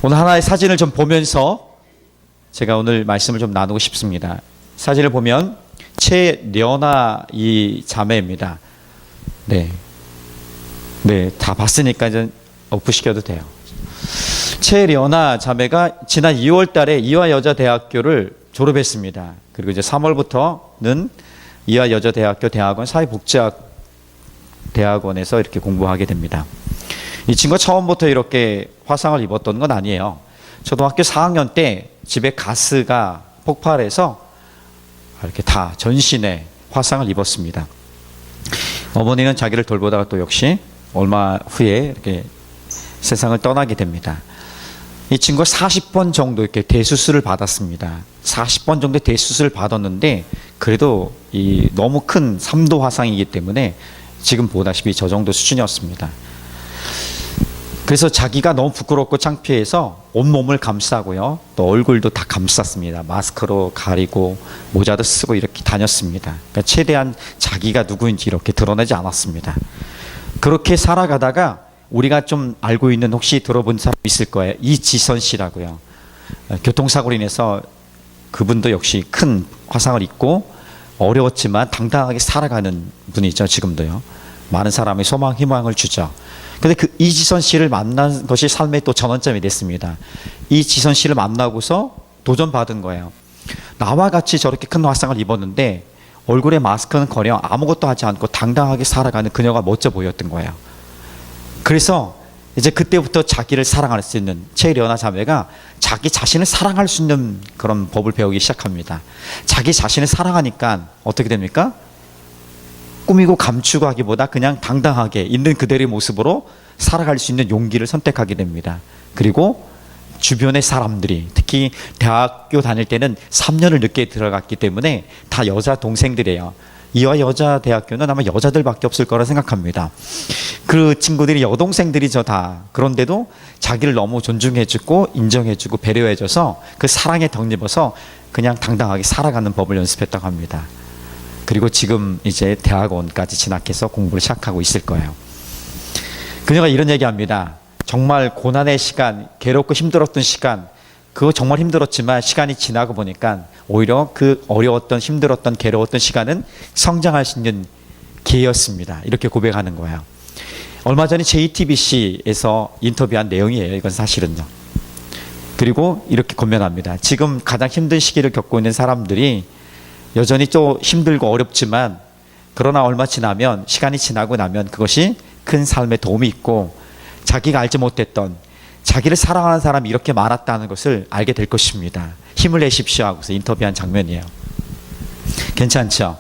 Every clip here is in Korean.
오늘 하나의 사진을 좀 보면서 제가 오늘 말씀을 좀 나누고 싶습니다. 사진을 보면 최련아 이 자매입니다. 네, 다 봤으니까 이제 엎으시켜도 돼요. 최련아 자매가 지난 2월 달에 이화여자대학교를 졸업했습니다. 그리고 이제 3월부터는 이화여자대학교 대학원 사회복지학 대학원에서 이렇게 공부하게 됩니다. 이 친구가 처음부터 이렇게 화상을 입었던 건 아니에요. 초등학교 4학년 때 집에 가스가 폭발해서 이렇게 다 전신에 화상을 입었습니다. 어머니는 자기를 돌보다가 또 역시 얼마 후에 이렇게 세상을 떠나게 됩니다. 이 친구가 40번 정도 이렇게 대수술을 받았습니다. 40번 정도 대수술을 받았는데 그래도 이 너무 큰 3도 화상이기 때문에 지금 보다시피 저 정도 수준이었습니다. 그래서 자기가 너무 부끄럽고 창피해서 온몸을 감싸고요. 또 얼굴도 다 감쌌습니다. 마스크로 가리고 모자도 쓰고 이렇게 다녔습니다. 그러니까 최대한 자기가 누구인지 이렇게 드러내지 않았습니다. 그렇게 살아가다가 우리가 좀 알고 있는, 혹시 들어본 사람 있을 거예요. 이지선 씨라고요. 교통사고로 인해서 그분도 역시 큰 화상을 입고 어려웠지만 당당하게 살아가는 분이죠. 지금도요. 많은 사람의 소망, 희망을 주죠. 근데 그 이지선 씨를 만난 것이 삶의 또 전환점이 됐습니다. 이지선 씨를 만나고서 도전받은 거예요. 나와 같이 저렇게 큰 화상을 입었는데 얼굴에 마스크는 커녕 아무것도 하지 않고 당당하게 살아가는 그녀가 멋져 보였던 거예요. 그래서 이제 그때부터 자기를 사랑할 수 있는 최련아 자매가 자기 자신을 사랑할 수 있는 그런 법을 배우기 시작합니다. 자기 자신을 사랑하니까 어떻게 됩니까? 꾸미고 감추고 하기보다 그냥 당당하게 있는 그대로의 모습으로 살아갈 수 있는 용기를 선택하게 됩니다. 그리고 주변의 사람들이, 특히 대학교 다닐 때는 3년을 늦게 들어갔기 때문에 다 여자 동생들이에요. 이화여자대학교는 아마 여자들밖에 없을 거라 생각합니다. 그 친구들이 여동생들이죠, 다. 그런데도 자기를 너무 존중해주고 인정해주고 배려해줘서 그 사랑에 덧입어서 그냥 당당하게 살아가는 법을 연습했다고 합니다. 그리고 지금 이제 대학원까지 진학해서 공부를 시작하고 있을 거예요. 그녀가 이런 얘기합니다. 정말 고난의 시간, 괴롭고 힘들었던 시간, 그거 정말 힘들었지만 시간이 지나고 보니까 오히려 그 어려웠던, 힘들었던, 괴로웠던 시간은 성장할 수 있는 기회였습니다. 이렇게 고백하는 거예요. 얼마 전에 JTBC에서 인터뷰한 내용이에요. 이건 사실은요. 그리고 이렇게 권면합니다. 지금 가장 힘든 시기를 겪고 있는 사람들이 여전히 좀 힘들고 어렵지만, 그러나 얼마 지나면, 시간이 지나고 나면 그것이 큰 삶에 도움이 있고 자기가 알지 못했던, 자기를 사랑하는 사람이 이렇게 많았다는 것을 알게 될 것입니다. 힘을 내십시오 하고서 인터뷰한 장면이에요. 괜찮죠?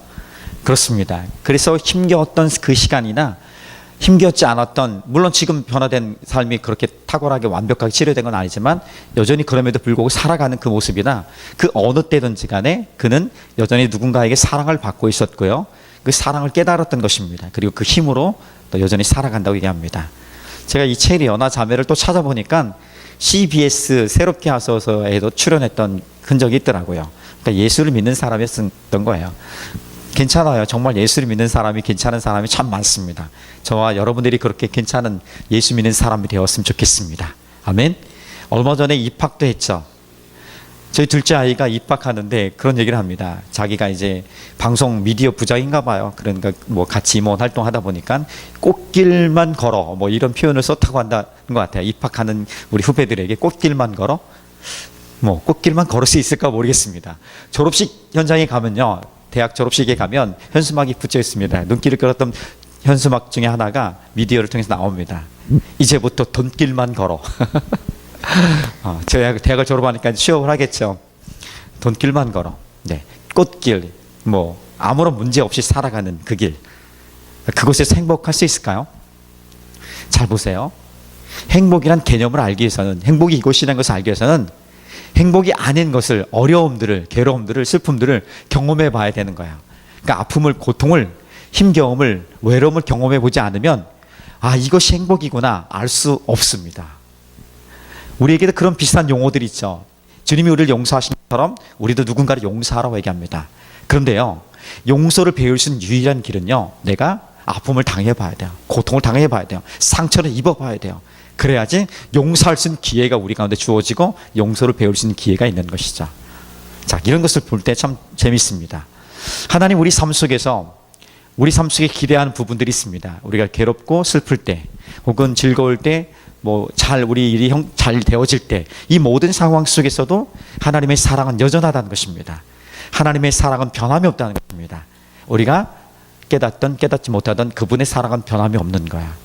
그렇습니다. 그래서 힘겨웠던 그 시간이나 힘겹지 않았던, 물론 지금 변화된 삶이 그렇게 탁월하게 완벽하게 치료된 건 아니지만 여전히 그럼에도 불구하고 살아가는 그 모습이나 그 어느 때든지 간에 그는 여전히 누군가에게 사랑을 받고 있었고요. 그 사랑을 깨달았던 것입니다. 그리고 그 힘으로 또 여전히 살아간다고 얘기합니다. 제가 이 최련아 자매를 또 찾아보니까 CBS 새롭게 하소서에도 출연했던 흔적이 있더라고요. 그러니까 예수를 믿는 사람이었던 거예요. 괜찮아요. 정말 예수를 믿는 사람이, 괜찮은 사람이 참 많습니다. 저와 여러분들이 그렇게 괜찮은 예수 믿는 사람이 되었으면 좋겠습니다. 아멘. 얼마 전에 입학도 했죠. 저희 둘째 아이가 입학하는데 그런 얘기를 합니다. 자기가 이제 방송 미디어 부장인가 봐요. 그러니까 뭐 같이 임원 활동하다 보니까 꽃길만 걸어, 뭐 이런 표현을 썼다고 한다는 것 같아요. 입학하는 우리 후배들에게 꽃길만 걸어? 뭐 꽃길만 걸을 수 있을까 모르겠습니다. 졸업식 현장에 가면요, 대학 졸업식에 가면 현수막이 붙여 있습니다. 눈길을 끌었던 현수막 중에 하나가 미디어를 통해서 나옵니다. 이제부터 돈길만 걸어. 제가 대학을 졸업하니까 취업을 하겠죠. 돈길만 걸어. 네, 꽃길, 뭐 아무런 문제 없이 살아가는 그 길. 그곳에서 행복할 수 있을까요? 잘 보세요. 행복이란 개념을 알기 위해서는, 행복이 이곳이라는 것을 알기 위해서는 행복이 아닌 것을, 어려움들을, 괴로움들을, 슬픔들을 경험해 봐야 되는 거예요. 그러니까 아픔을, 고통을, 힘겨움을, 외로움을 경험해 보지 않으면 아, 이것이 행복이구나 알 수 없습니다. 우리에게도 그런 비슷한 용어들이 있죠. 주님이 우리를 용서하신 것처럼 우리도 누군가를 용서하라고 얘기합니다. 그런데요, 용서를 배울 수 있는 유일한 길은요, 내가 아픔을 당해봐야 돼요. 고통을 당해봐야 돼요. 상처를 입어봐야 돼요. 그래야지 용서할 수 있는 기회가 우리 가운데 주어지고 용서를 배울 수 있는 기회가 있는 것이죠. 자, 이런 것을 볼 때 참 재밌습니다. 하나님 우리 삶 속에서 우리 삶 속에 기대하는 부분들이 있습니다. 우리가 괴롭고 슬플 때 혹은 즐거울 때 우리 일이 잘 되어질 때 이 모든 상황 속에서도 하나님의 사랑은 여전하다는 것입니다. 하나님의 사랑은 변함이 없다는 것입니다. 우리가 깨닫던 깨닫지 못하던 그분의 사랑은 변함이 없는 거야.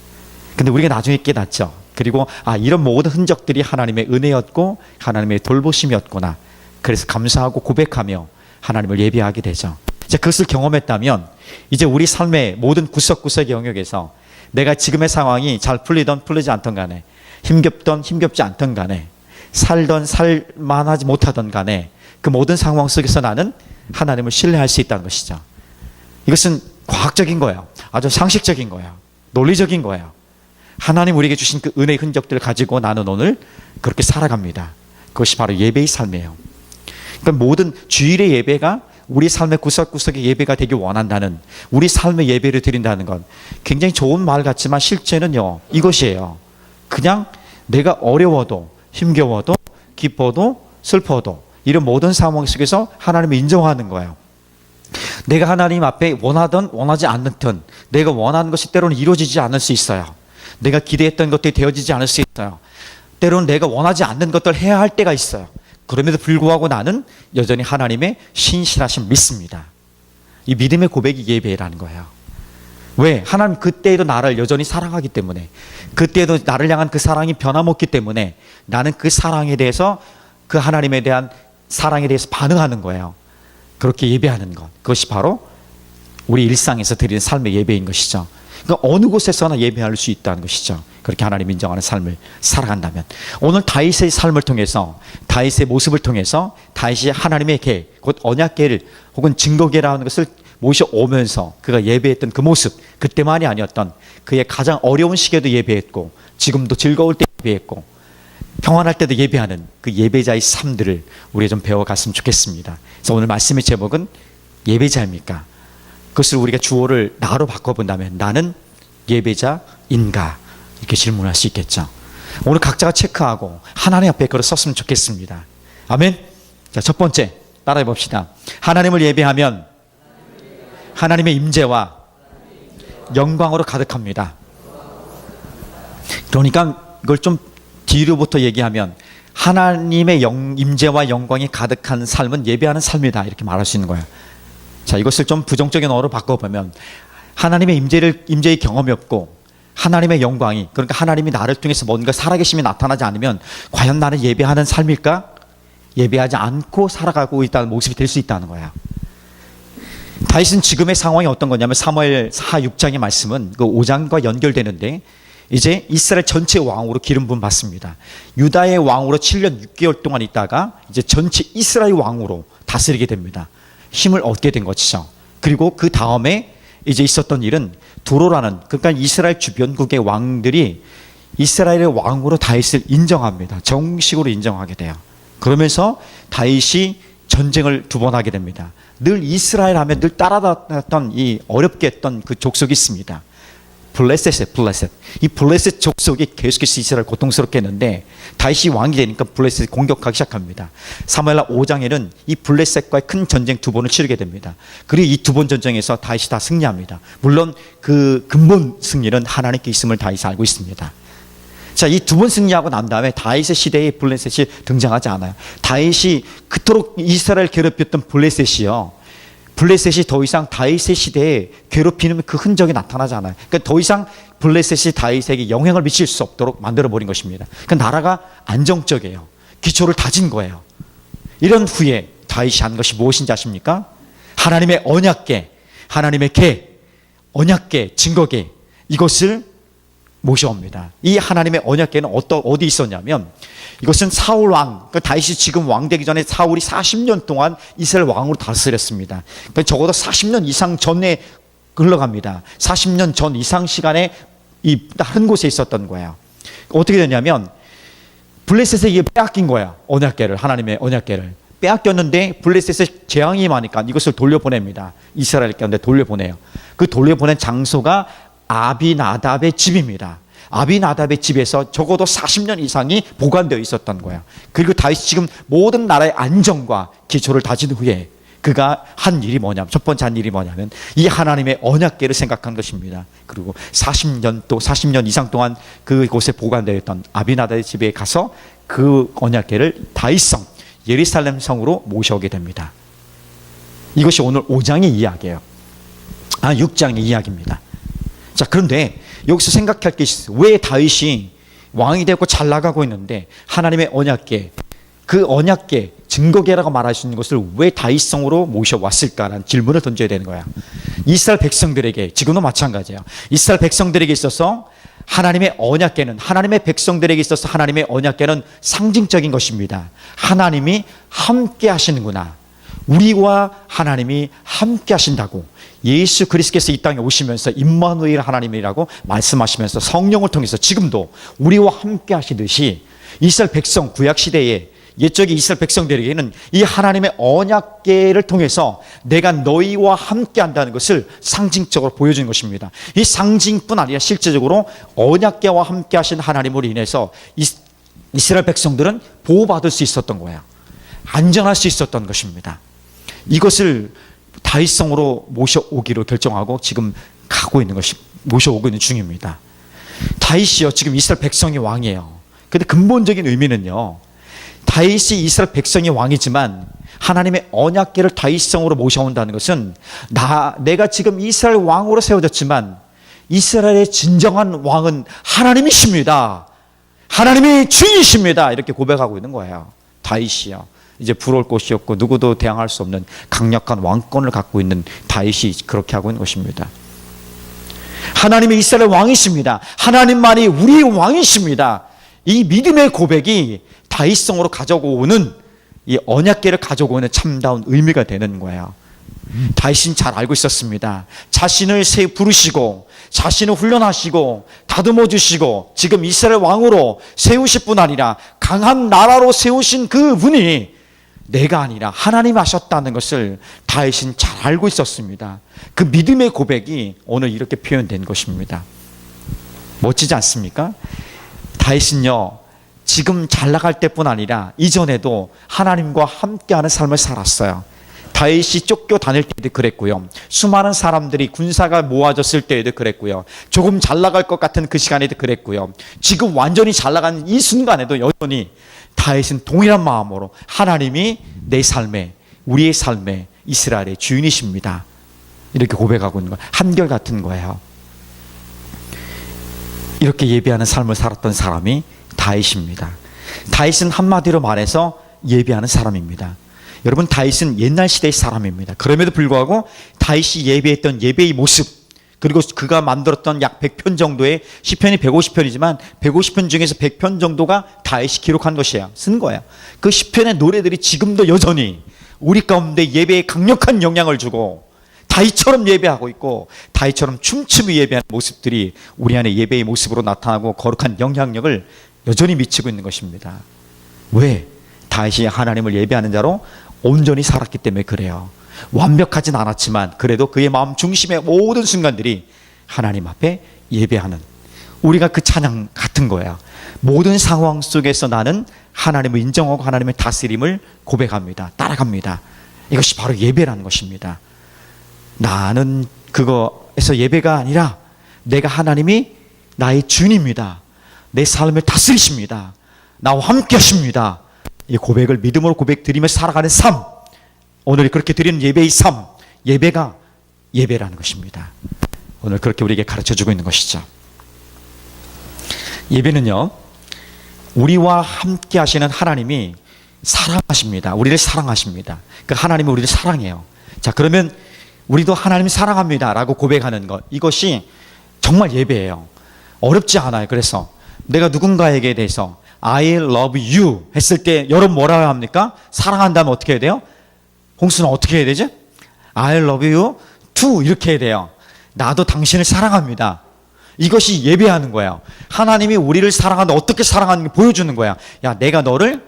근데 우리가 나중에 깨닫죠. 그리고 이런 모든 흔적들이 하나님의 은혜였고 하나님의 돌보심이었구나. 그래서 감사하고 고백하며 하나님을 예배하게 되죠. 이제 그것을 경험했다면 이제 우리 삶의 모든 구석구석의 영역에서 내가 지금의 상황이 잘 풀리던 풀리지 않던 간에 힘겹던 힘겹지 않던 간에 살던 살만하지 못하던 간에 그 모든 상황 속에서 나는 하나님을 신뢰할 수 있다는 것이죠. 이것은 과학적인 거예요. 아주 상식적인 거예요. 논리적인 거예요. 하나님 우리에게 주신 그 은혜의 흔적들을 가지고 나는 오늘 그렇게 살아갑니다. 그것이 바로 예배의 삶이에요. 그러니까 모든 주일의 예배가 우리 삶의 구석구석의 예배가 되길 원한다는, 우리 삶의 예배를 드린다는 건 굉장히 좋은 말 같지만 실제는요 이것이에요. 그냥 내가 어려워도 힘겨워도 기뻐도 슬퍼도 이런 모든 상황 속에서 하나님을 인정하는 거예요. 내가 하나님 앞에 원하든 원하지 않든 내가 원하는 것이 때로는 이루어지지 않을 수 있어요. 내가 기대했던 것들이 되어지지 않을 수 있어요. 때로는 내가 원하지 않는 것들을 해야 할 때가 있어요. 그럼에도 불구하고 나는 여전히 하나님의 신실하심 믿습니다. 이 믿음의 고백이 예배라는 거예요. 왜? 하나님 그때에도 나를 여전히 사랑하기 때문에, 그때에도 나를 향한 그 사랑이 변함없기 때문에 나는 그 사랑에 대해서, 그 하나님에 대한 사랑에 대해서 반응하는 거예요. 그렇게 예배하는 것, 그것이 바로 우리 일상에서 드리는 삶의 예배인 것이죠. 그러니까 어느 곳에서나 예배할 수 있다는 것이죠. 그렇게 하나님 인정하는 삶을 살아간다면, 오늘 다윗의 삶을 통해서, 다윗의 모습을 통해서 다윗이 하나님의 궤, 곧 언약궤를 혹은 증거궤라는 것을 모셔오면서 그가 예배했던 그 모습, 그때만이 아니었던 그의 가장 어려운 시기에도 예배했고 지금도 즐거울 때 예배했고 평안할 때도 예배하는 그 예배자의 삶들을 우리가 좀 배워갔으면 좋겠습니다. 그래서 오늘 말씀의 제목은 예배자입니까? 그것을 우리가 주어를 나로 바꿔본다면 나는 예배자인가? 이렇게 질문할 수 있겠죠. 오늘 각자가 체크하고 하나님 앞에 글을 썼으면 좋겠습니다. 아멘. 자, 첫 번째 따라해 봅시다. 하나님을 예배하면 하나님의 임재와 영광으로 가득합니다. 그러니까 이걸 좀 뒤로부터 얘기하면 하나님의 임재와 영광이 가득한 삶은 예배하는 삶이다, 이렇게 말할 수 있는 거예요. 자, 이것을 좀 부정적인 어로 바꿔보면 하나님의 임재의 경험이 없고 하나님의 영광이, 그러니까 하나님이 나를 통해서 뭔가 살아계심이 나타나지 않으면 과연 나는 예배하는 삶일까? 예배하지 않고 살아가고 있다는 모습이 될 수 있다는 거예요. 다윗은 지금의 상황이 어떤 거냐면 사무엘하 6장의 말씀은 그 5장과 연결되는데, 이제 이스라엘 전체 왕으로 기름 부음 받습니다. 유다의 왕으로 7년 6개월 동안 있다가 이제 전체 이스라엘 왕으로 다스리게 됩니다. 힘을 얻게 된 것이죠. 그리고 그 다음에 이제 있었던 일은 두로라는, 그러니까 이스라엘 주변국의 왕들이 이스라엘의 왕으로 다윗을 인정합니다. 정식으로 인정하게 돼요. 그러면서 다윗이 전쟁을 2번 하게 됩니다. 늘 이스라엘 하면 늘 따라다녔던 이 어렵게 했던 그 족속이 있습니다. 블레셋. 이 블레셋 족속이 계속해서 이스라엘 고통스럽게 했는데 다윗이 왕이 되니까 블레셋이 공격하기 시작합니다. 사무엘하 5장에는 이 블레셋과의 큰 전쟁 2번을 치르게 됩니다. 그리고 이 2번 전쟁에서 다윗이 다 승리합니다. 물론 그 근본 승리는 하나님께 있음을 다윗이 알고 있습니다. 자, 이 2번 승리하고 난 다음에 다윗의 시대에 블레셋이 등장하지 않아요. 다윗이 그토록 이스라엘 괴롭혔던 블레셋이요, 블레셋이 더 이상 다윗의 시대에 괴롭히는 그 흔적이 나타나지 않아요. 그러니까 더 이상 블레셋이 다윗에게 영향을 미칠 수 없도록 만들어버린 것입니다. 그러니까 나라가 안정적이에요. 기초를 다진 거예요. 이런 후에 다윗이 한 것이 무엇인지 아십니까? 하나님의 언약궤, 하나님의 궤, 언약궤, 증거궤, 이것을 모셔옵니다. 이 하나님의 언약궤는 어디 있었냐면, 이것은 사울 왕, 그러니까 다윗이 지금 왕 되기 전에 사울이 40년 동안 이스라엘 왕으로 다스렸습니다. 그러니까 적어도 40년 이상 전에 흘러갑니다. 40년 전 이상 시간에 이 다른 곳에 있었던 거예요. 어떻게 되냐면 블레셋에게 빼앗긴 거야. 언약궤를, 하나님의 언약궤를 빼앗겼는데 블레셋의 재앙이 많으니까 이것을 돌려보냅니다. 이스라엘 가운데 돌려보내요. 그 돌려보낸 장소가 아비나답의 집입니다. 아비나답의 집에서 적어도 40년 이상이 보관되어 있었던 거예요. 그리고 다윗이 지금 모든 나라의 안정과 기초를 다진 후에 그가 한 일이 뭐냐면, 첫 번째 한 일이 뭐냐면 이 하나님의 언약궤를 생각한 것입니다. 그리고 40년 이상 동안 그곳에 보관되어 있던 아비나답의 집에 가서 그 언약궤를 다윗성 예루살렘 성으로 모셔오게 됩니다. 이것이 오늘 5장의 이야기예요. 6장의 이야기입니다. 자, 그런데 여기서 생각할 게 있어요. 왜 다윗이 왕이 되고 잘 나가고 있는데 하나님의 언약궤, 그 언약궤, 증거궤라고 말할 수 있는 것을 왜 다윗성으로 모셔왔을까라는 질문을 던져야 되는 거야. 이스라엘 백성들에게, 지금도 마찬가지예요. 이스라엘 백성들에게 있어서 하나님의 언약궤는, 하나님의 백성들에게 있어서 하나님의 언약궤는 상징적인 것입니다. 하나님이 함께 하시는구나. 우리와 하나님이 함께 하신다고 예수 그리스도께서 이 땅에 오시면서 임마누엘 하나님이라고 말씀하시면서 성령을 통해서 지금도 우리와 함께 하시듯이 이스라엘 백성, 구약시대에 옛적의 이스라엘 백성들에게는 이 하나님의 언약궤를 통해서 내가 너희와 함께 한다는 것을 상징적으로 보여주는 것입니다. 이 상징뿐 아니라 실제적으로 언약궤와 함께 하신 하나님으로 인해서 이스라엘 백성들은 보호받을 수 있었던 거예요. 안전할 수 있었던 것입니다. 이것을 다윗성으로 모셔오기로 결정하고 지금 가고 있는 것이, 모셔오고 있는 중입니다. 다윗이요, 지금 이스라엘 백성의 왕이에요. 근데 근본적인 의미는요, 다윗이 이스라엘 백성의 왕이지만 하나님의 언약궤를 다윗성으로 모셔온다는 것은 내가 지금 이스라엘 왕으로 세워졌지만 이스라엘의 진정한 왕은 하나님이십니다. 하나님이 주인이십니다. 이렇게 고백하고 있는 거예요. 다윗이요. 이제 부러울 곳이 없고 누구도 대항할 수 없는 강력한 왕권을 갖고 있는 다윗이 그렇게 하고 있는 것입니다. 하나님이 이스라엘 왕이십니다. 하나님만이 우리의 왕이십니다. 이 믿음의 고백이 다윗성으로 가져오는, 이 언약궤를 가져오는 참다운 의미가 되는 거예요. 다윗은 잘 알고 있었습니다. 자신을 부르시고 자신을 훈련하시고 다듬어 주시고 지금 이스라엘 왕으로 세우실 뿐 아니라 강한 나라로 세우신 그 분이 내가 아니라 하나님이 하셨다는 것을 다윗은 잘 알고 있었습니다. 그 믿음의 고백이 오늘 이렇게 표현된 것입니다. 멋지지 않습니까? 다윗은요, 지금 잘 나갈 때뿐 아니라 이전에도 하나님과 함께하는 삶을 살았어요. 다윗이 쫓겨 다닐 때도 그랬고요. 수많은 사람들이 군사가 모아졌을 때에도 그랬고요. 조금 잘 나갈 것 같은 그 시간에도 그랬고요. 지금 완전히 잘 나간 이 순간에도 여전히 다윗은 동일한 마음으로 하나님이 내 삶에, 우리의 삶에 이스라엘의 주인이십니다. 이렇게 고백하고 있는 거예요. 한결같은 거예요. 이렇게 예배하는 삶을 살았던 사람이 다윗입니다. 다윗은 한마디로 말해서 예배하는 사람입니다. 여러분, 다윗은 옛날 시대의 사람입니다. 그럼에도 불구하고 다윗이 예배했던 예배의 모습, 그리고 그가 만들었던 약 100편 정도의 시편이 150편이지만 150편 중에서 100편 정도가 다윗이 기록한 것이에요. 쓴 거예요. 그 시편의 노래들이 지금도 여전히 우리 가운데 예배에 강력한 영향을 주고 다윗처럼 예배하고 있고 다윗처럼 춤추며 예배하는 모습들이 우리 안에 예배의 모습으로 나타나고 거룩한 영향력을 여전히 미치고 있는 것입니다. 왜? 다윗이 하나님을 예배하는 자로 온전히 살았기 때문에 그래요. 완벽하진 않았지만 그래도 그의 마음 중심의 모든 순간들이 하나님 앞에 예배하는, 우리가 그 찬양 같은 거예요. 모든 상황 속에서 나는 하나님을 인정하고 하나님의 다스림을 고백합니다. 따라갑니다. 이것이 바로 예배라는 것입니다. 나는 그거에서 예배가 아니라 내가 하나님이 나의 주님입니다. 내 삶을 다스리십니다. 나와 함께 하십니다. 이 고백을 믿음으로 고백드리며 살아가는 삶, 오늘 그렇게 드리는 예배의 삶, 예배가 예배라는 것입니다. 오늘 그렇게 우리에게 가르쳐주고 있는 것이죠. 예배는요, 우리와 함께 하시는 하나님이 사랑하십니다. 우리를 사랑하십니다. 그 하나님이 우리를 사랑해요. 자, 그러면 우리도 하나님 사랑합니다 라고 고백하는 것, 이것이 정말 예배예요. 어렵지 않아요. 그래서 내가 누군가에게 대해서 I love you 했을 때 여러분 뭐라고 합니까? 사랑한다면 어떻게 해야 돼요? 홍수는 어떻게 해야 되죠? I love you too 이렇게 해야 돼요. 나도 당신을 사랑합니다. 이것이 예배하는 거예요. 하나님이 우리를 사랑하는데 어떻게 사랑하는지 보여주는 거야. 야, 내가 너를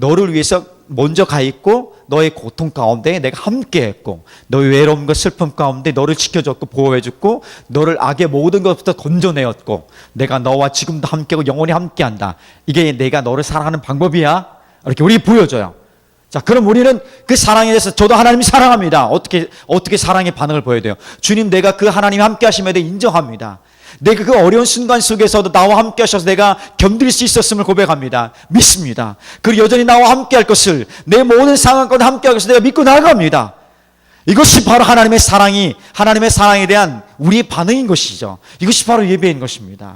너를 위해서 먼저 가 있고 너의 고통 가운데 내가 함께 했고 너의 외로움과 슬픔 가운데 너를 지켜줬고 보호해줬고 너를 악의 모든 것부터 건져내었고 내가 너와 지금도 함께하고 영원히 함께한다. 이게 내가 너를 사랑하는 방법이야. 이렇게 우리 보여줘요. 자, 그럼 우리는 그 사랑에 대해서 저도 하나님이 사랑합니다. 어떻게 사랑의 반응을 보여야 돼요? 주님, 내가 그 하나님이 함께 하심에 대해 인정합니다. 내가 그 어려운 순간 속에서도 나와 함께 하셔서 내가 견딜 수 있었음을 고백합니다. 믿습니다. 그리고 여전히 나와 함께 할 것을 내 모든 상황 가운데 함께 하기 위해서 내가 믿고 나아갑니다. 이것이 바로 하나님의 사랑에 대한 우리의 반응인 것이죠. 이것이 바로 예배인 것입니다.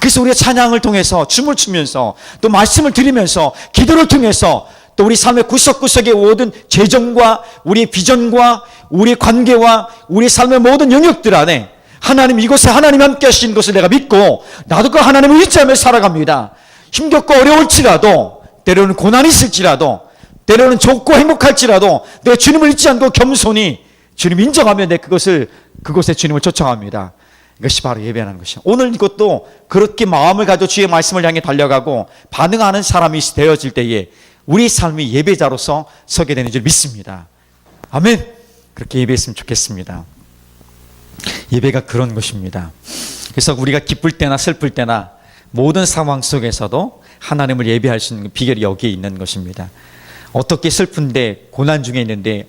그래서 우리가 찬양을 통해서 춤을 추면서 또 말씀을 드리면서 기도를 통해서 또 우리 삶의 구석구석의 모든 재정과 우리의 비전과 우리의 관계와 우리 삶의 모든 영역들 안에 하나님, 이곳에 하나님이 함께 하신 것을 내가 믿고 나도 그 하나님을 의지하며 살아갑니다. 힘겹고 어려울지라도 때로는 고난이 있을지라도 때로는 좋고 행복할지라도 내가 주님을 잊지 않고 겸손히 주님 인정하며 내 그곳에 주님을 쫓아갑니다. 이것이 바로 예배하는 것이에요. 오늘 이것도 그렇게 마음을 가지고 주의 말씀을 향해 달려가고 반응하는 사람이 되어질 때에 우리 삶이 예배자로서 서게 되는 줄 믿습니다. 아멘. 그렇게 예배했으면 좋겠습니다. 예배가 그런 것입니다. 그래서 우리가 기쁠 때나 슬플 때나 모든 상황 속에서도 하나님을 예배할 수 있는 비결이 여기에 있는 것입니다. 어떻게 슬픈데 고난 중에 있는데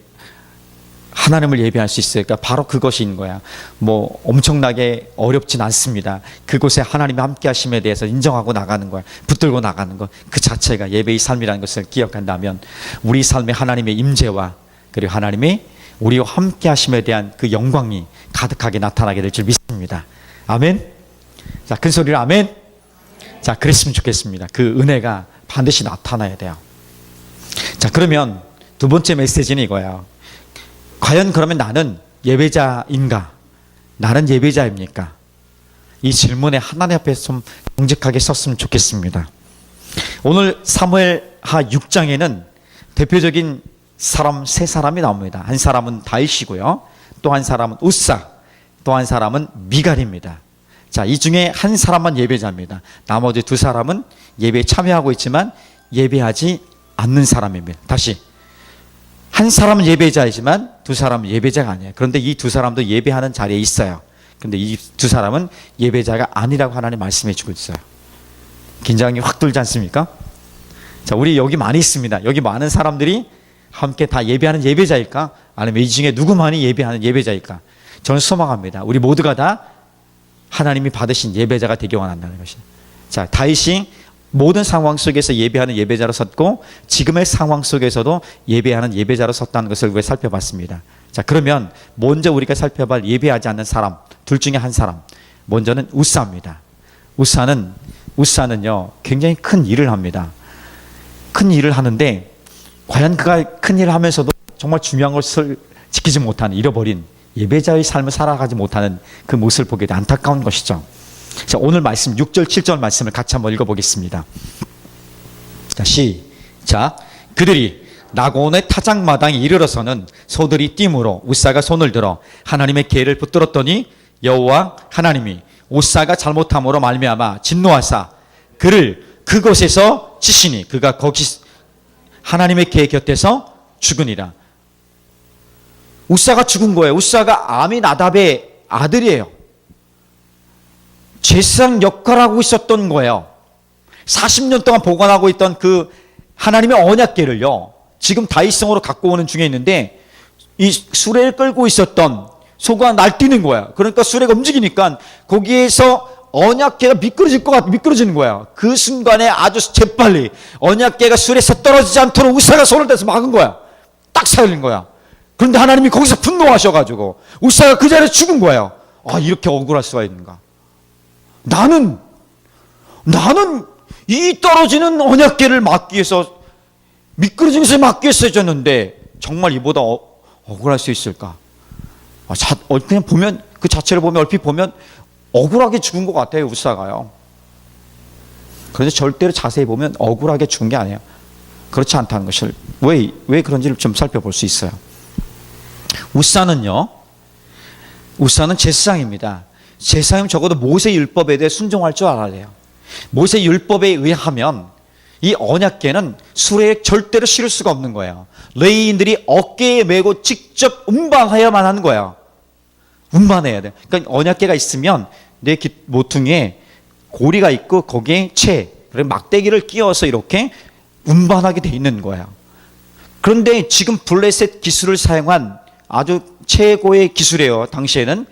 하나님을 예배할 수 있을까? 바로 그것이 있는 거야. 뭐 엄청나게 어렵진 않습니다. 그곳에 하나님이 함께 하심에 대해서 인정하고 나가는 거야. 붙들고 나가는 것. 그 자체가 예배의 삶이라는 것을 기억한다면 우리 삶에 하나님의 임재와 그리고 하나님이 우리와 함께 하심에 대한 그 영광이 가득하게 나타나게 될 줄 믿습니다. 아멘. 자, 큰 소리로 아멘. 자, 그랬으면 좋겠습니다. 그 은혜가 반드시 나타나야 돼요. 자, 그러면 두 번째 메시지는 이거예요. 과연 그러면 나는 예배자인가? 나는 예배자입니까? 이 질문에 하나님 앞에 좀 정직하게 섰으면 좋겠습니다. 오늘 사무엘하 6장에는 대표적인 사람 세 사람이 나옵니다. 한 사람은 다윗이고요. 또 한 사람은 우사, 또 한 사람은 미갈입니다. 자, 이 중에 한 사람만 예배자입니다. 나머지 두 사람은 예배에 참여하고 있지만 예배하지 않는 사람입니다. 다시. 한 사람은 예배자이지만 두 사람은 예배자가 아니에요. 그런데 이 두 사람도 예배하는 자리에 있어요. 그런데 이 두 사람은 예배자가 아니라고 하나님 말씀해 주고 있어요. 긴장이 확 돌지 않습니까? 자, 우리 여기 많이 있습니다. 여기 많은 사람들이 함께 다 예배하는 예배자일까? 아니면 이 중에 누구만이 예배하는 예배자일까? 저는 소망합니다. 우리 모두가 다 하나님이 받으신 예배자가 되기 원한다는 것이에요. 자, 다윗이 모든 상황 속에서 예배하는 예배자로 섰고 지금의 상황 속에서도 예배하는 예배자로 섰다는 것을 우리가 살펴봤습니다. 자, 그러면 먼저 우리가 살펴볼 예배하지 않는 사람 둘 중에 한 사람, 먼저는 우사입니다. 우사는요 굉장히 큰 일을 합니다. 큰 일을 하는데 과연 그가 큰 일을 하면서도 정말 중요한 것을 지키지 못하는, 잃어버린 예배자의 삶을 살아가지 못하는 그 모습을 보게 돼 안타까운 것이죠. 자, 오늘 말씀 6절 7절 말씀을 같이 한번 읽어보겠습니다. 자, 시작. 그들이 나곤의 타작마당에 이르러서는 소들이 띠므로 우사가 손을 들어 하나님의 계를 붙들었더니 여호와 하나님이 우사가 잘못함으로 말미암아 진노하사 그를 그곳에서 치시니 그가 거기 하나님의 계 곁에서 죽으니라. 우사가 죽은 거예요. 우사가 아미나답의 아들이에요. 제사장 역할하고 있었던 거예요. 40년 동안 보관하고 있던 그 하나님의 언약궤를요 지금 다윗성으로 갖고 오는 중에 있는데 이 수레를 끌고 있었던 소가 날뛰는 거야. 그러니까 수레가 움직이니까 거기에서 언약궤가 미끄러지는 거야. 그 순간에 아주 재빨리 언약궤가 수레에서 떨어지지 않도록 우사가 손을 대서 막은 거야. 딱 살린 거야. 그런데 하나님이 거기서 분노하셔가지고 우사가 그 자리에 죽은 거예요. 아, 이렇게 억울할 수가 있는가? 나는 이 떨어지는 언약궤를 막기 위해서 미끄러지는 것을 막기 위해서 해줬는데 정말 이보다 억울할 수 있을까? 그냥 보면 그 자체를 보면 얼핏 보면 억울하게 죽은 것 같아요. 우사가요. 그런데 절대로 자세히 보면 억울하게 죽은 게 아니에요. 그렇지 않다는 것을 왜 그런지를 좀 살펴볼 수 있어요. 우사는 제사장입니다. 제사장이면 적어도 모세 율법에 대해 순종할 줄 알아야 돼요. 모세 율법에 의하면 이 언약궤는 수레에 절대로 실을 수가 없는 거예요. 레위인들이 어깨에 메고 직접 운반해야만 하는 거예요. 운반해야 돼. 그러니까 언약궤가 있으면 내 모퉁이에 고리가 있고 거기에 그리고 막대기를 끼워서 이렇게 운반하게 돼 있는 거예요. 그런데 지금 블레셋 기술을 사용한 아주 최고의 기술이에요. 당시에는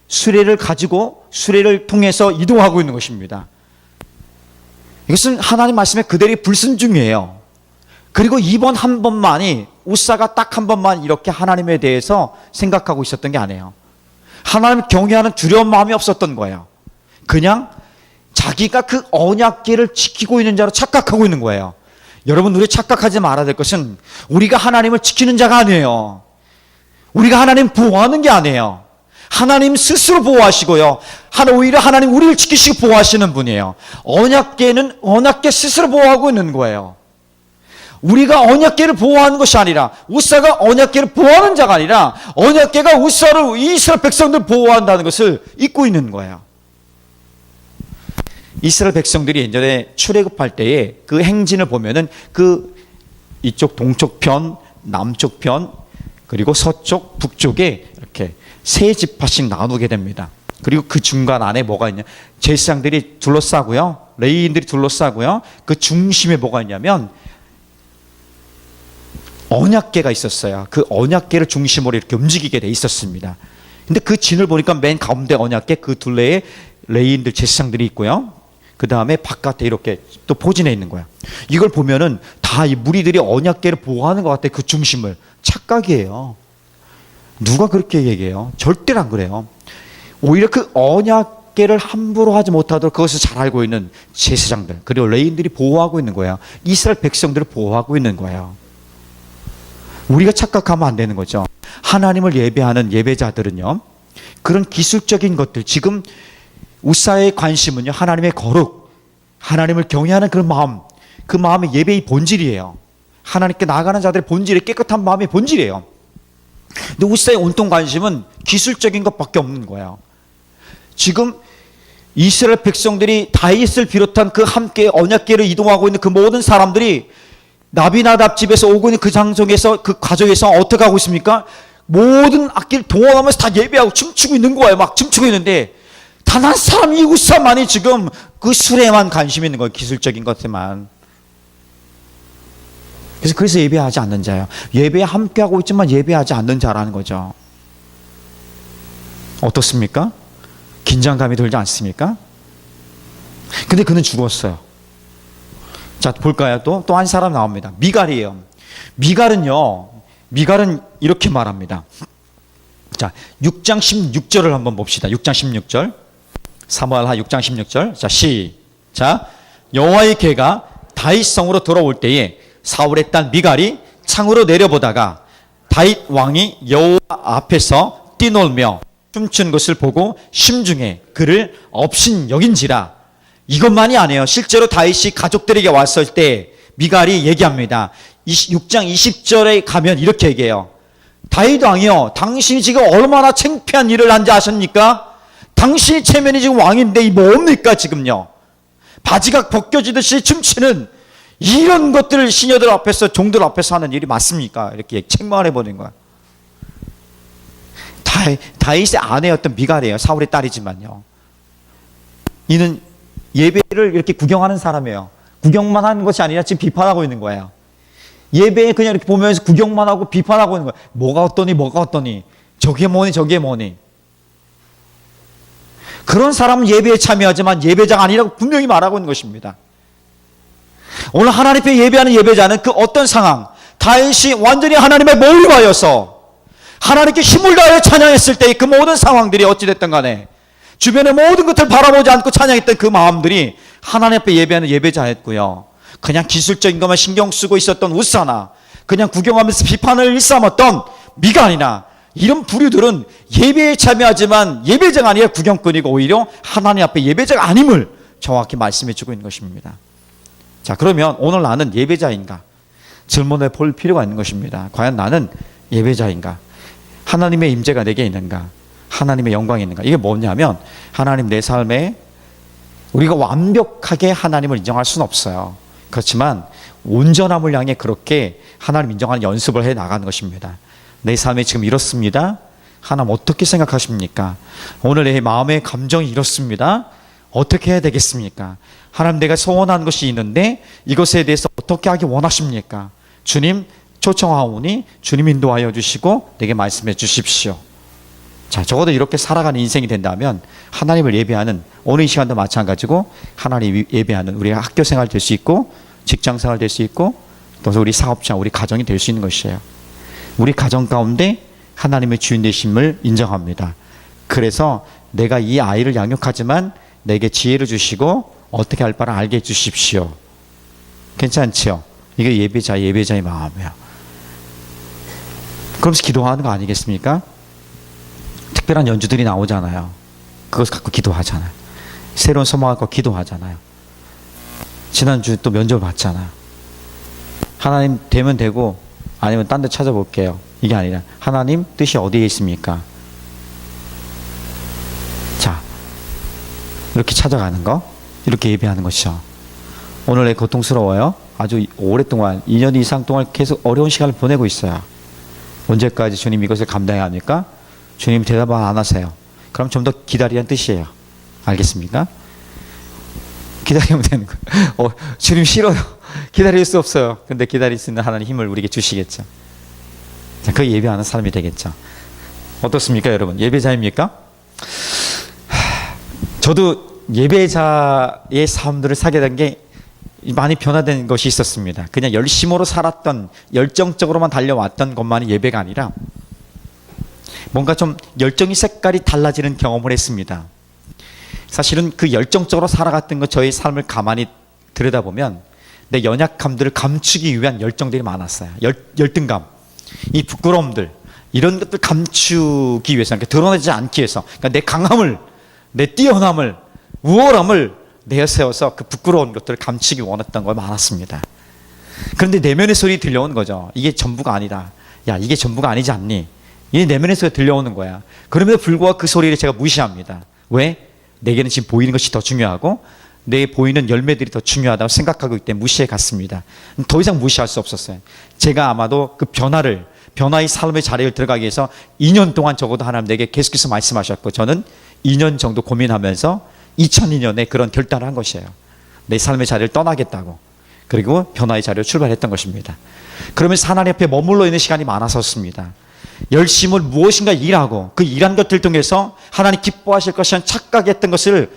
수레를 가지고 수레를 통해서 이동하고 있는 것입니다. 이것은 하나님 말씀에 그대로 불순종이에요. 그리고 이번 한 번만이 우사가 딱 한 번만 이렇게 하나님에 대해서 생각하고 있었던 게 아니에요. 하나님 경외하는 두려운 마음이 없었던 거예요. 그냥 자기가 그 언약궤를 지키고 있는 자로 착각하고 있는 거예요. 여러분, 우리 착각하지 말아야 될 것은 우리가 하나님을 지키는 자가 아니에요. 우리가 하나님 보호하는 게 아니에요. 하나님 스스로 보호하시고요. 오히려 하나님 우리를 지키시고 보호하시는 분이에요. 언약궤는 언약궤 스스로 보호하고 있는 거예요. 우리가 언약궤를 보호하는 것이 아니라, 우사가 언약궤를 보호하는 자가 아니라 언약궤가 우사를, 이스라엘 백성들을 보호한다는 것을 잊고 있는 거예요. 이스라엘 백성들이 예전에 출애굽할 때에 그 행진을 보면은 그 이쪽 동쪽 편, 남쪽 편, 그리고 서쪽, 북쪽에 이렇게 세 지파씩 나누게 됩니다. 그리고 그 중간 안에 뭐가 있냐? 제사장들이 둘러싸고요, 레위인들이 둘러싸고요, 그 중심에 뭐가 있냐면 언약궤가 있었어요. 그 언약궤를 중심으로 이렇게 움직이게 돼 있었습니다. 근데 그 진을 보니까 맨 가운데 언약궤 그 둘레에 레위인들, 제사장들이 있고요, 그 다음에 바깥에 이렇게 또 포진해 있는 거야. 이걸 보면은 다 이 무리들이 언약궤를 보호하는 것 같아. 그 중심을. 착각이에요. 누가 그렇게 얘기해요? 절대로 안 그래요. 오히려 그 언약궤를 함부로 하지 못하도록 그것을 잘 알고 있는 제사장들, 그리고 레위인들이 보호하고 있는 거예요. 이스라엘 백성들을 보호하고 있는 거예요. 우리가 착각하면 안 되는 거죠. 하나님을 예배하는 예배자들은요, 그런 기술적인 것들, 지금 우사의 관심은요, 하나님의 거룩, 하나님을 경외하는 그런 마음, 그 마음이 예배의 본질이에요. 하나님께 나아가는 자들의 본질이 깨끗한 마음의 본질이에요. 근데 우사의 온통 관심은 기술적인 것밖에 없는 거예요. 지금 이스라엘 백성들이 다윗을 비롯한 그 함께 언약궤를 이동하고 있는 그 모든 사람들이 나비나답 집에서 오고 있는 그 장소에서, 그 가정에서 어떻게 하고 있습니까? 모든 악기를 동원하면서 다 예배하고 춤추고 있는 거예요. 막 춤추고 있는데 단 한 사람, 이 우사만이 지금 그 술에만 관심이 있는 거예요. 기술적인 것에만. 그래서 예배하지 않는 자예요. 예배에 함께하고 있지만 예배하지 않는 자라는 거죠. 어떻습니까? 긴장감이 들지 않습니까? 근데 그는 죽었어요. 자, 볼까요? 또 한 사람 나옵니다. 미갈이에요. 미갈은 이렇게 말합니다. 자, 6장 16절을 한번 봅시다. 6장 16절. 사무엘하 6장 16절. 자, 시작. 여호와의 궤가 다윗성으로 돌아올 때에 사울의 딸 미갈이 창으로 내려보다가 다윗 왕이 여호와 앞에서 뛰놀며 춤추는 것을 보고 심중에 그를 업신여긴지라. 이것만이 아니에요. 실제로 다윗이 가족들에게 왔을 때 미갈이 얘기합니다. 6장 20절에 가면 이렇게 얘기해요. 다윗 왕이요, 당신이 지금 얼마나 창피한 일을 한지 아십니까? 당신이 체면이 지금 왕인데 이 뭡니까 지금요? 바지가 벗겨지듯이 춤추는 이런 것들을 시녀들 앞에서, 종들 앞에서 하는 일이 맞습니까? 이렇게 책망을 해버린 거야. 다윗의 아내였던 미갈이에요. 사울의 딸이지만요. 이는 예배를 이렇게 구경하는 사람이에요. 구경만 하는 것이 아니라 지금 비판하고 있는 거예요. 예배에 그냥 이렇게 보면서 구경만 하고 비판하고 있는 거예요. 뭐가 어떠니 저게 뭐니. 그런 사람은 예배에 참여하지만 예배자가 아니라고 분명히 말하고 있는 것입니다. 오늘 하나님 앞에 예배하는 예배자는 그 어떤 상황, 다윗이 완전히 하나님의 몰입하여서 하나님께 힘을 다하여 찬양했을 때의 그 모든 상황들이 어찌됐든 간에 주변의 모든 것을 바라보지 않고 찬양했던 그 마음들이 하나님 앞에 예배하는 예배자였고요. 그냥 기술적인 것만 신경 쓰고 있었던 우사나, 그냥 구경하면서 비판을 일삼았던 미갈이나, 이런 부류들은 예배에 참여하지만 예배자가 아니라 구경꾼이고 오히려 하나님 앞에 예배자가 아님을 정확히 말씀해 주고 있는 것입니다. 자, 그러면 오늘 나는 예배자인가? 질문해 볼 필요가 있는 것입니다. 과연 나는 예배자인가? 하나님의 임재가 내게 있는가? 하나님의 영광이 있는가? 이게 뭐냐면, 하나님 내 삶에 우리가 완벽하게 하나님을 인정할 수는 없어요. 그렇지만 온전함을 향해 그렇게 하나님 인정하는 연습을 해 나가는 것입니다. 내 삶이 지금 이렇습니다. 하나님 어떻게 생각하십니까? 오늘 내 마음의 감정이 이렇습니다. 어떻게 해야 되겠습니까? 하나님, 내가 소원하는 것이 있는데 이것에 대해서 어떻게 하기 원하십니까? 주님 초청하오니 주님 인도하여 주시고 내게 말씀해 주십시오. 자, 적어도 이렇게 살아가는 인생이 된다면 하나님을 예배하는, 오늘 이 시간도 마찬가지고 하나님 예배하는 우리가 학교 생활 될 수 있고 직장 생활 될 수 있고 또 우리 사업장, 우리 가정이 될 수 있는 것이에요. 우리 가정 가운데 하나님의 주인 되심을 인정합니다. 그래서 내가 이 아이를 양육하지만 내게 지혜를 주시고 어떻게 할 바를 알게 해주십시오. 괜찮지요? 이게 예배자의 마음이에요. 그러면서 기도하는 거 아니겠습니까? 특별한 연주들이 나오잖아요. 그것을 갖고 기도하잖아요. 새로운 소망을 갖고 기도하잖아요. 지난주 또 면접 봤잖아요. 하나님 되면 되고 아니면 딴 데 찾아볼게요. 이게 아니라 하나님 뜻이 어디에 있습니까? 자, 이렇게 찾아가는 거, 이렇게 예배하는 것이죠. 오늘 내 고통스러워요. 아주 오랫동안 2년 이상 동안 계속 어려운 시간을 보내고 있어요. 언제까지 주님 이것을 감당해야 합니까? 주님 대답 안 하세요. 그럼 좀 더 기다리라는 뜻이에요. 알겠습니까? 기다리면 되는 거예요. 주님 싫어요. 기다릴 수 없어요. 근데 기다릴 수 있는 하나님 힘을 우리에게 주시겠죠. 자, 그 예배하는 사람이 되겠죠. 어떻습니까, 여러분? 예배자입니까? 저도 예배자의 삶들을 사게 된 게 많이 변화된 것이 있었습니다. 그냥 열심으로 살았던, 열정적으로만 달려왔던 것만이 예배가 아니라 뭔가 좀 열정의 색깔이 달라지는 경험을 했습니다. 사실은 그 열정적으로 살아갔던 것, 저의 삶을 가만히 들여다보면 내 연약함들을 감추기 위한 열정들이 많았어요. 열등감, 이 부끄러움들, 이런 것들 감추기 위해서, 그러니까 드러내지 않기 위해서, 그러니까 내 강함을, 내 뛰어남을, 우월함을 내세워서 그 부끄러운 것들을 감추기 원했던 거 많았습니다. 그런데 내면의 소리 들려오는 거죠. 이게 전부가 아니다. 야, 이게 전부가 아니지 않니? 이 내면의 소리가 들려오는 거야. 그럼에도 불구하고 그 소리를 제가 무시합니다. 왜? 내게는 지금 보이는 것이 더 중요하고 내 보이는 열매들이 더 중요하다고 생각하고 있기 때문에 무시해 갔습니다. 더 이상 무시할 수 없었어요. 제가 아마도 그 변화의 삶의 자리를 들어가기 위해서 2년 동안 적어도 하나님 내게 계속해서 말씀하셨고, 저는 2년 정도 고민하면서 2002년에 그런 결단을 한 것이에요. 내 삶의 자리를 떠나겠다고. 그리고 변화의 자리로 출발했던 것입니다. 그러면서 하나님 앞에 머물러 있는 시간이 많아졌습니다. 열심을 무엇인가 일하고 그 일한 것들 통해서 하나님 기뻐하실 것이란 착각했던 것을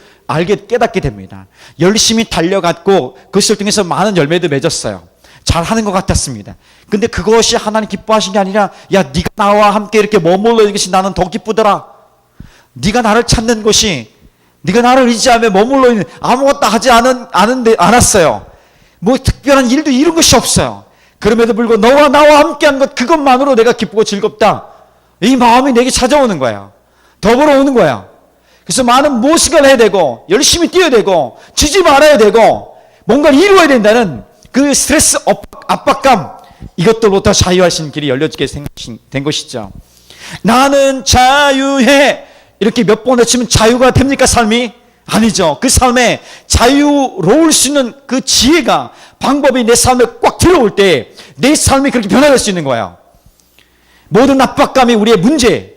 깨닫게 됩니다. 열심히 달려갔고 그것을 통해서 많은 열매도 맺었어요. 잘하는 것 같았습니다. 근데 그것이 하나님 기뻐하신 게 아니라, 야, 네가 나와 함께 이렇게 머물러 있는 것이 나는 더 기쁘더라. 네가 나를 찾는 것이, 네가 나를 의지하며 머물러 있는, 아무것도 하지 않았어요. 뭐 특별한 일도 이룬 것이 없어요. 그럼에도 불구하고 너와 나와 함께한 것, 그것만으로 내가 기쁘고 즐겁다. 이 마음이 내게 찾아오는 거야. 더불어 오는 거야. 그래서 많은 무엇을 해야 되고 열심히 뛰어야 되고 지지 말아야 되고 뭔가를 이루어야 된다는 그 스트레스, 압박감, 이것들부터 자유하신 길이 열려지게 된 것이죠. 나는 자유해, 이렇게 몇 번 외치면 자유가 됩니까, 삶이? 아니죠. 그 삶에 자유로울 수 있는 그 지혜가, 방법이 내 삶에 꽉 들어올 때 내 삶이 그렇게 변화될 수 있는 거예요. 모든 압박감이 우리의 문제,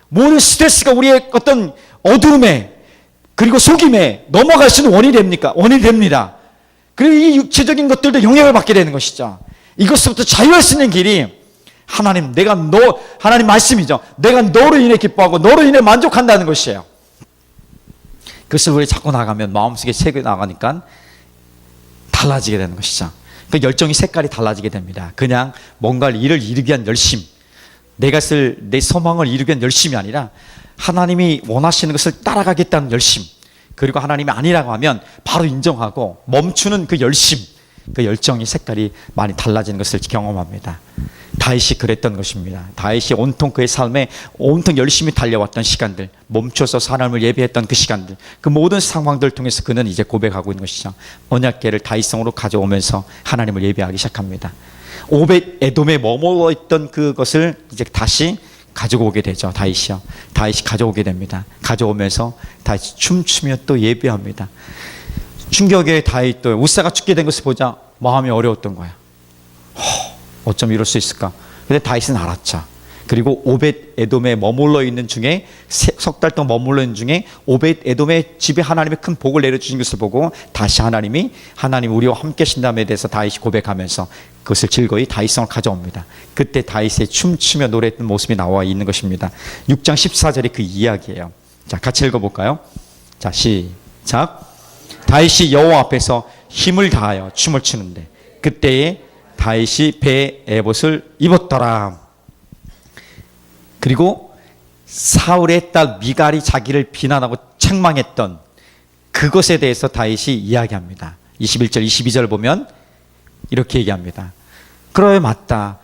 모든 스트레스가 우리의 어떤 어두움에 그리고 속임에 넘어갈 수 있는 원인이 됩니다. 그리고 이 육체적인 것들도 영향을 받게 되는 것이죠. 이것부터 자유할 수 있는 길이 하나님 말씀이죠. 내가 너로 인해 기뻐하고 너로 인해 만족한다는 것이에요. 그것을 우리 자꾸 나가면 마음속에 새겨 나가니까 달라지게 되는 것이죠. 그 열정의 색깔이 달라지게 됩니다. 그냥 뭔가를 일을 이루기 위한 열심, 내가 쓸 내 소망을 이루기 위한 열심이 아니라 하나님이 원하시는 것을 따라가겠다는 열심, 그리고 하나님이 아니라고 하면 바로 인정하고 멈추는 그 열심, 그 열정의 색깔이 많이 달라지는 것을 경험합니다. 다윗이 그랬던 것입니다. 다윗이 온통 그의 삶에 온통 열심히 달려왔던 시간들, 멈춰서 하나님을 예배했던 그 시간들, 그 모든 상황들을 통해서 그는 이제 고백하고 있는 것이죠. 언약궤를 다윗성으로 가져오면서 하나님을 예배하기 시작합니다. 오벳 에돔에 머물러 있던 그것을 이제 다시 가지고 오게 되죠. 다윗이 가져오게 됩니다. 가져오면서 다윗이 춤추며 또 예배합니다. 충격의 다윗도 우사가 죽게 된 것을 보자 마음이 어려웠던 거야. 어쩜 이럴 수 있을까? 근데 다윗은 알았죠. 그리고 오벳 에돔에 머물러 있는 중에 석 달 동안 머물러 있는 중에 오벳 에돔의 집에 하나님의 큰 복을 내려주신 것을 보고 다시 하나님 우리와 함께 하신다에 대해서 다윗이 고백하면서 그것을 즐거이 다윗성을 가져옵니다. 그때 다윗의 춤추며 노래했던 모습이 나와 있는 것입니다. 6장 14절의 그 이야기예요. 자, 같이 읽어볼까요? 자, 시작. 다윗이 여호와 앞에서 힘을 다하여 춤을 추는데 그때에 다윗이 배에 에봇을 입었더라. 그리고 사울의 딸 미갈이 자기를 비난하고 책망했던 그것에 대해서 다윗이 이야기합니다. 21절 22절 보면 이렇게 얘기합니다. 그래 맞다.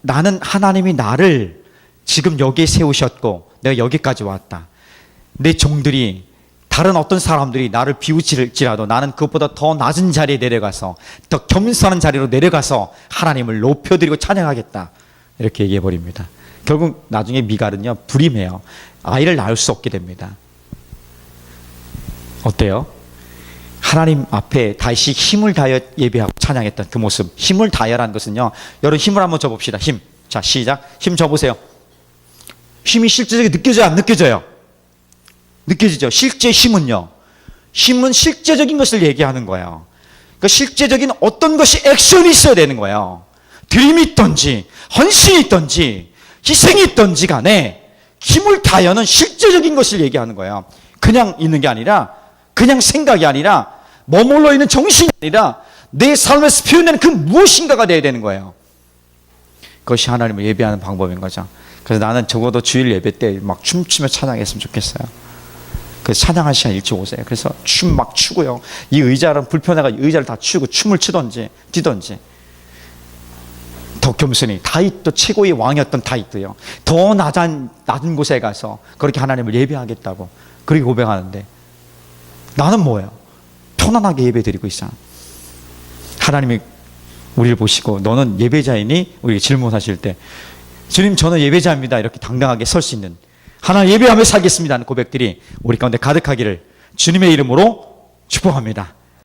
나는 하나님이 나를 지금 여기에 세우셨고 내가 여기까지 왔다. 내 종들이 다른 어떤 사람들이 나를 비웃을지라도 나는 그것보다 더 낮은 자리에 내려가서 더 겸손한 자리로 내려가서 하나님을 높여드리고 찬양하겠다. 이렇게 얘기해 버립니다. 결국 나중에 미갈은요 불임해요. 아이를 낳을 수 없게 됩니다. 어때요? 하나님 앞에 다시 힘을 다하여 예배하고 찬양했던 그 모습. 힘을 다하여라는 것은요, 여러분 힘을 한번 줘봅시다. 힘. 자, 시작. 힘 줘보세요. 힘이 실제적으로 느껴져요, 안 느껴져요? 느껴지죠? 실제 힘은요, 힘은 실제적인 것을 얘기하는 거예요. 그러니까 실제적인 어떤 것이 액션이 있어야 되는 거예요. 드림이 있던지 헌신이 있던지 희생이 있던지 간에 힘을 다하여는 실제적인 것을 얘기하는 거예요. 그냥 있는 게 아니라, 그냥 생각이 아니라, 머물러 있는 정신이 아니라 내 삶에서 표현되는 그 무엇인가가 돼야 되는 거예요. 그것이 하나님을 예배하는 방법인 거죠. 그래서 나는 적어도 주일 예배 때 막 춤추며 찬양했으면 좋겠어요. 그래서 찬양할 시간 일찍 오세요. 그래서 춤 막 추고요. 이 의자는 불편해가지고 의자를 다 추고 춤을 추던지 뛰던지. 더 겸손히 다윗도 최고의 왕이었던 다윗도요, 더 낮은 곳에 가서 그렇게 하나님을 예배하겠다고 그렇게 고백하는데 나는 뭐예요? 편안하게 예배드리고 있어. 하나님이 우리를 보시고 너는 예배자이니? 우리에게 질문하실 때 주님 저는 예배자입니다 이렇게 당당하게 설 수 있는, 하나님 예배하며 살겠습니다 하는 고백들이 우리 가운데 가득하기를 주님의 이름으로 축복합니다.